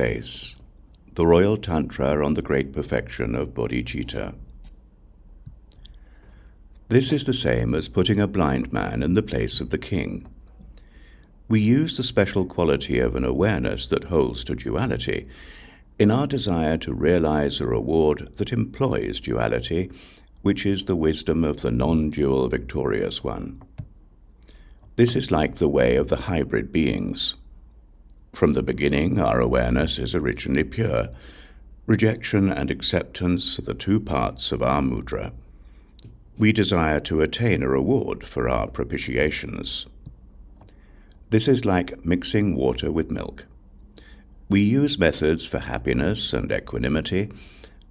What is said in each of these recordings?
Base, the Royal Tantra on the Great Perfection of Bodhicitta. This is the same as putting a blind man in the place of the king. We use the special quality of an awareness that holds to duality in our desire to realize a reward that employs duality, which is the wisdom of the non-dual victorious one. This is like the way of the hybrid beings. From the beginning, our awareness is originally pure. Rejection and acceptance are the two parts of our mudra. We desire to attain a reward for our propitiations. This is like mixing water with milk. We use methods for happiness and equanimity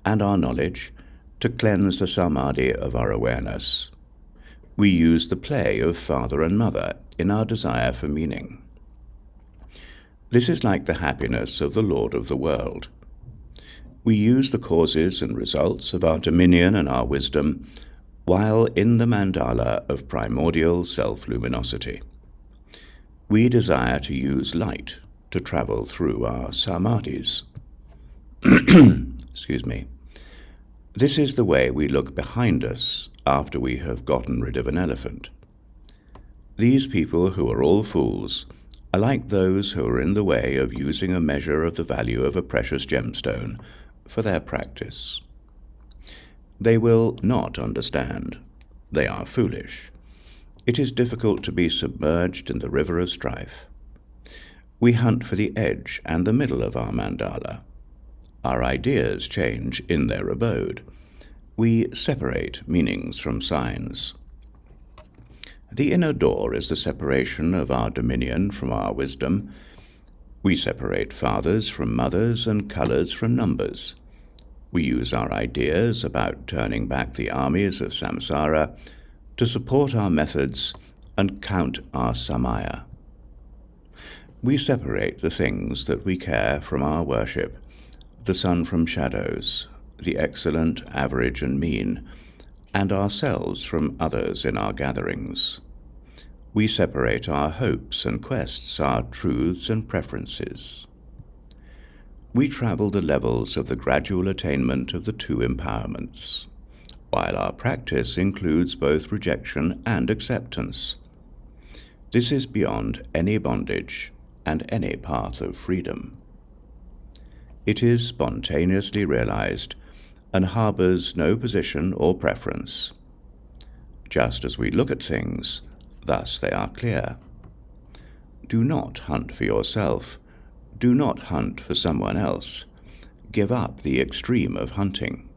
and our knowledge to cleanse the samadhi of our awareness. We use the play of father and mother in our desire for meaning. This is like the happiness of the Lord of the world. We use the causes and results of our dominion and our wisdom while in the mandala of primordial self-luminosity. We desire to use light to travel through our samadhis. Excuse me. This is the way we look behind us after we have gotten rid of an elephant. These people who are all fools are like those who are in the way of using a measure of the value of a precious gemstone for their practice. They will not understand. They are foolish. It is difficult to be submerged in the river of strife. We hunt for the edge and the middle of our mandala. Our ideas change in their abode. We separate meanings from signs. The inner door is the separation of our dominion from our wisdom. We separate fathers from mothers and colors from numbers. We use our ideas about turning back the armies of samsara to support our methods and count our samaya. We separate the things that we care from our worship, the sun from shadows, the excellent, average, and mean, and ourselves from others in our gatherings. We separate our hopes and quests, our truths and preferences. We travel the levels of the gradual attainment of the two empowerments, while our practice includes both rejection and acceptance. This is beyond any bondage and any path of freedom. It is spontaneously realized and harbors no position or preference. Just as we look at things, thus they are clear. Do not hunt for yourself. Do not hunt for someone else. Give up the extreme of hunting.